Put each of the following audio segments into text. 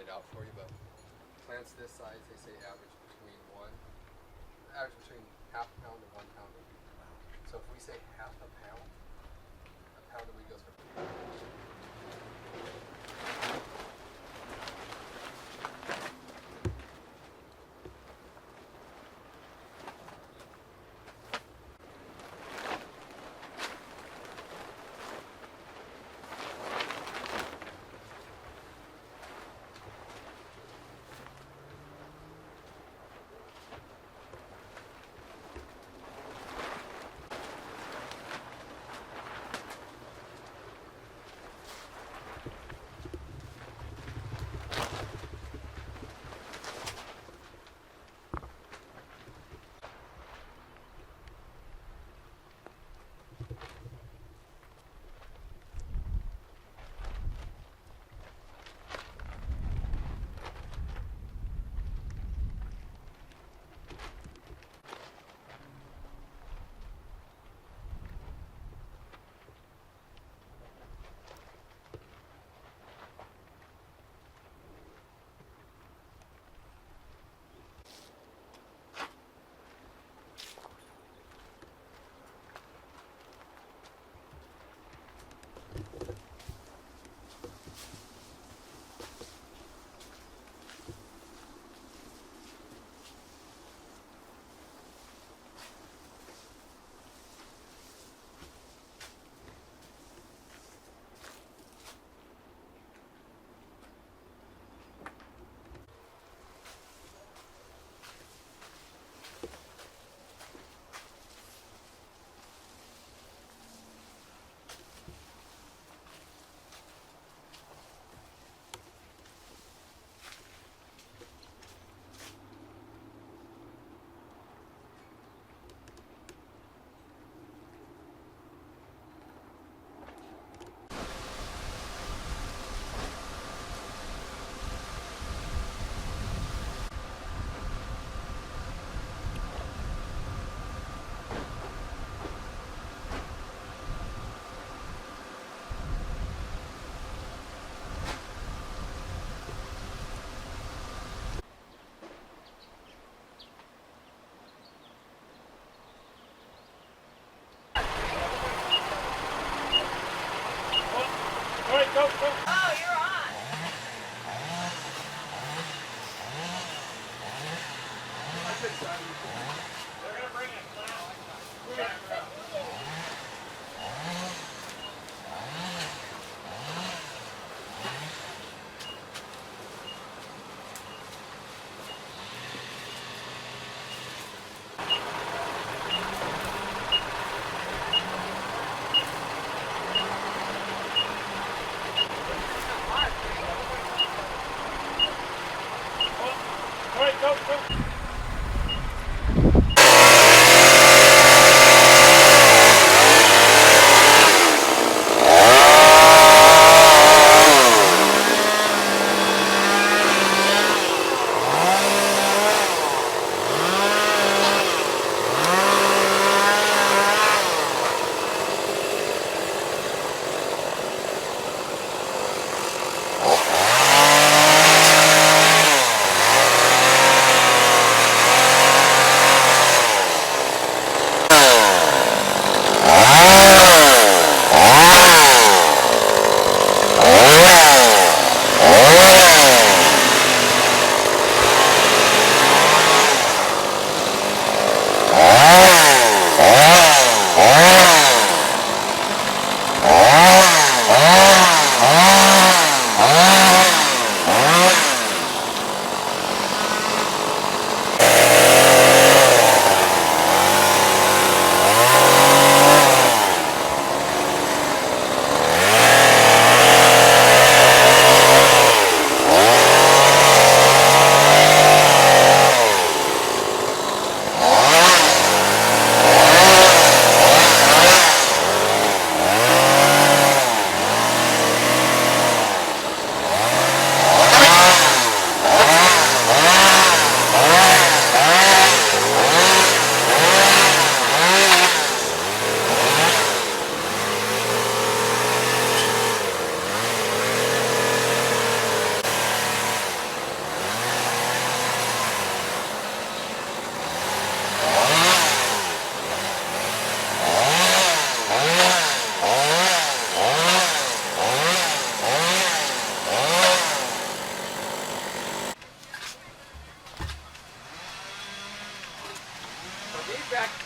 it out for you, but plants this size, they say average between half a pound to 1 pound a week. So if we say half a pound a week goes for.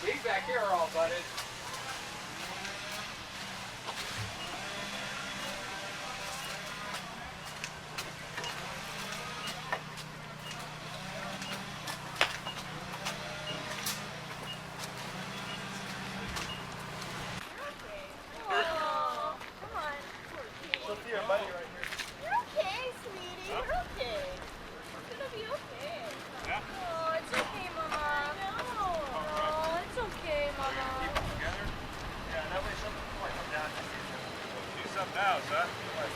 These back here are all budded. Now, son.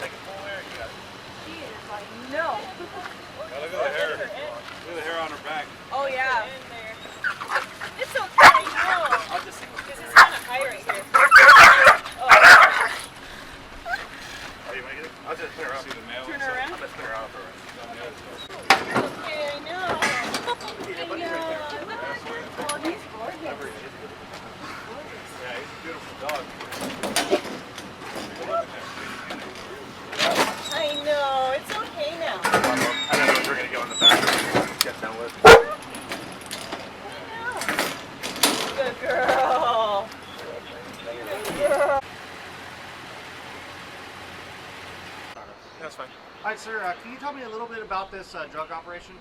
Take a full air. You got it. She is like, no. Now look at the hair. Look at the hair on her back. Oh, yeah. It's okay, no. I'll just sing with Because it's kind of high right here. Oh, you want to get it? I'll just spin her up. See the male? turn her around. I'm going to spin her out for her. It's okay, I know. I know. Oh, he's gorgeous. Yeah, he's a beautiful dog. I know. It's okay now. I don't know if we're going to go in the back. Get down with. Good girl. Good girl. That's fine. All right, sir, can you tell me a little bit about this drug operation?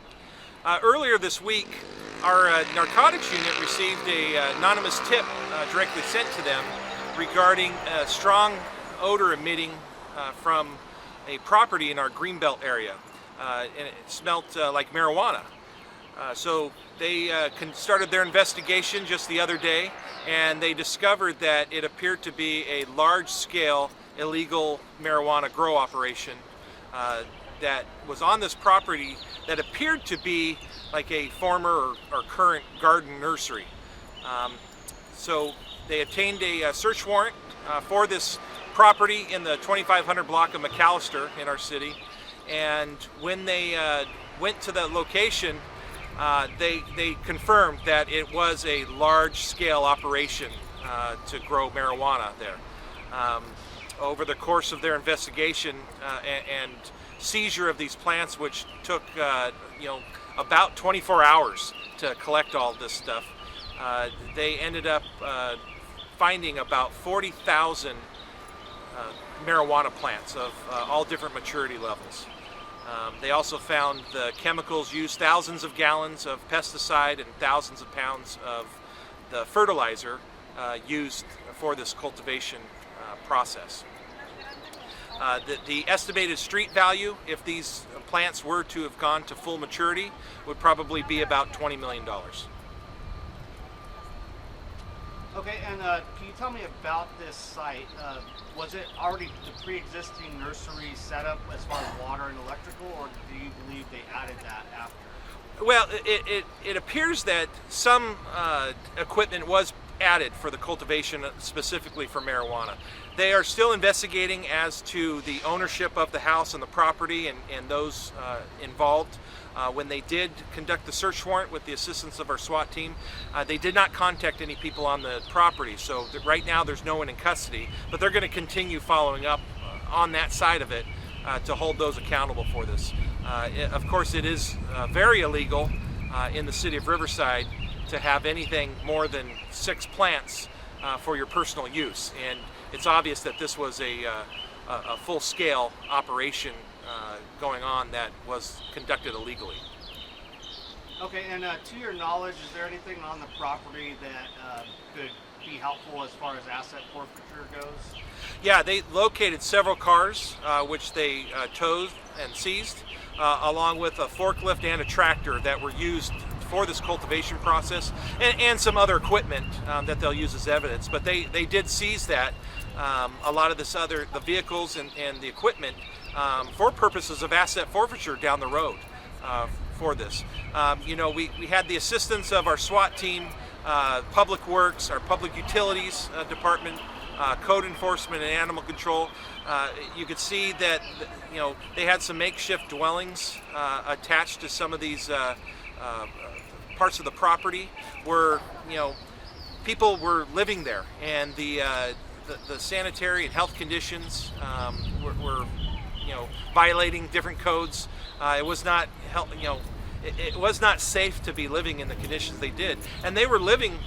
Earlier this week, our narcotics unit received an anonymous tip directly sent to them regarding a strong odor emitting from a property in our Greenbelt area, and it smelt like marijuana. So they started their investigation just the other day, and they discovered that it appeared to be a large-scale illegal marijuana grow operation that was on this property that appeared to be like a former or current garden nursery. So they obtained a search warrant for this property in the 2500 block of McAllister in our city, and when they went to the location, they confirmed that it was a large-scale operation to grow marijuana there. Over the course of their investigation and seizure of these plants, which took about 24 hours to collect all this stuff, they ended up finding about 40,000 marijuana plants of all different maturity levels. They also found the chemicals used, thousands of gallons of pesticide and thousands of pounds of the fertilizer used for this cultivation process. The estimated street value, if these plants were to have gone to full maturity, would probably be about $20 million. Okay, and can you tell me about this site? Was it already the pre-existing nursery setup as far as water and electrical, or do you believe they added that after? Well, it appears that some equipment was added for the cultivation specifically for marijuana. They are still investigating as to the ownership of the house and the property and those involved. When they did conduct the search warrant with the assistance of our SWAT team, they did not contact any people on the property. So right now there's no one in custody, but they're going to continue following up on that side of it to hold those accountable for this. Of course, it is very illegal in the city of Riverside to have anything more than 6 plants for your personal use, and it's obvious that this was a full-scale operation going on that was conducted illegally. Okay, and to your knowledge, is there anything on the property that could be helpful as far as asset forfeiture goes? Yeah, they located several cars which they towed and seized, along with a forklift and a tractor that were used for this cultivation process, and some other equipment that they'll use as evidence. But they did seize that, a lot of the vehicles and the equipment for purposes of asset forfeiture down the road for this. We had the assistance of our SWAT team, Public Works, our Public Utilities Department, Code Enforcement and Animal Control. You could see that they had some makeshift dwellings attached to some of these parts of the property where people were living there, and the sanitary and health conditions were violating different codes. It was not it was not safe to be living in the conditions they did, and they were living,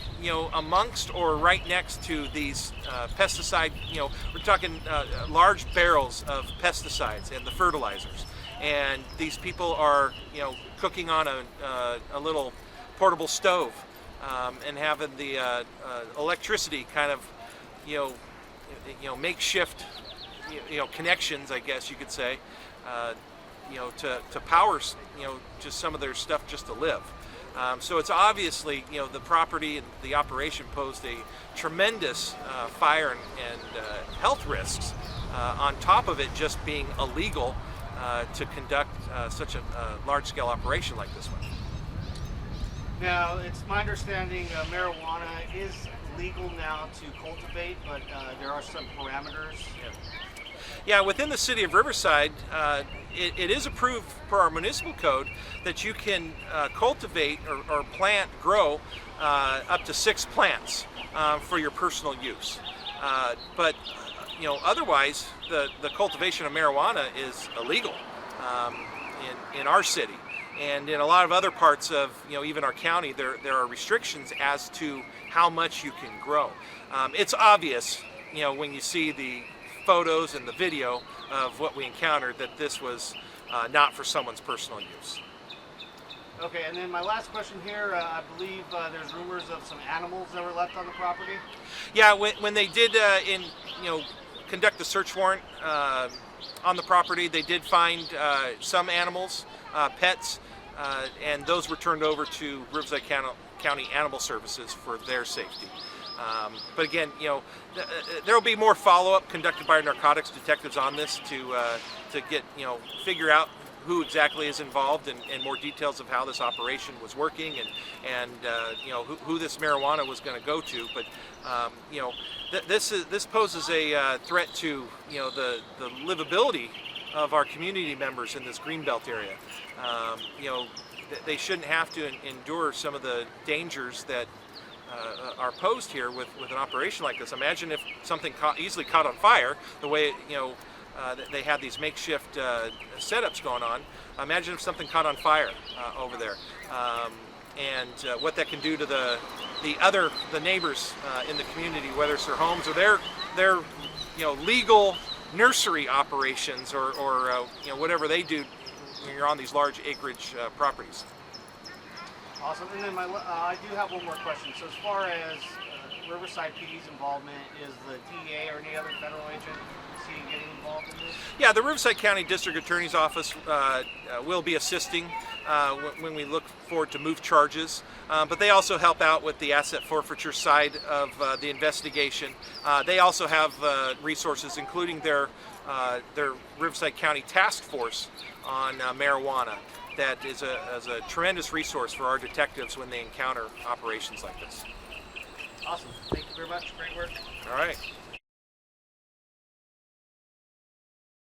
amongst or right next to these pesticide. We're talking large barrels of pesticides and the fertilizers, and these people are, cooking on a little portable stove, and having the electricity kind of, makeshift, connections, I guess you could say. To power, just some of their stuff just to live. So it's obviously, the property and the operation posed a tremendous fire and health risks, on top of it just being illegal to conduct such a large-scale operation like this one. Now, it's my understanding marijuana is legal now to cultivate, but there are some parameters. Yeah, within the city of Riverside, it is approved per our municipal code that you can cultivate or grow up to 6 plants for your personal use. But otherwise, the cultivation of marijuana is illegal in our city. And in a lot of other parts of, even our county, there are restrictions as to how much you can grow. It's obvious, when you see the photos and the video of what we encountered, that this was not for someone's personal use. Okay, and then my last question here, I believe there's rumors of some animals that were left on the property? Yeah, when they did conduct the search warrant on the property, they did find some animals, pets, and those were turned over to Riverside County Animal Services for their safety. But again, there will be more follow-up conducted by our narcotics detectives on this to get, figure out who exactly is involved and more details of how this operation was working and who this marijuana was going to go to. But this poses a threat to the livability of our community members in this greenbelt area. They shouldn't have to endure some of the dangers that are posed here with an operation like this. Imagine if something easily caught on fire, the way they had these makeshift setups going on. Imagine if something caught on fire over there, and what that can do to the neighbors in the community, whether it's their homes or their legal nursery operations or whatever they do when you're on these large acreage properties. Awesome. And then I do have one more question. So as far as Riverside PD's involvement, is the DEA or any other federal agent getting involved in this? Yeah, the Riverside County District Attorney's Office will be assisting when we look forward to move charges, but they also help out with the asset forfeiture side of the investigation. They also have resources, including their Riverside County Task Force on marijuana. That is a tremendous resource for our detectives when they encounter operations like this. Awesome. Thank you very much. Great work. All right.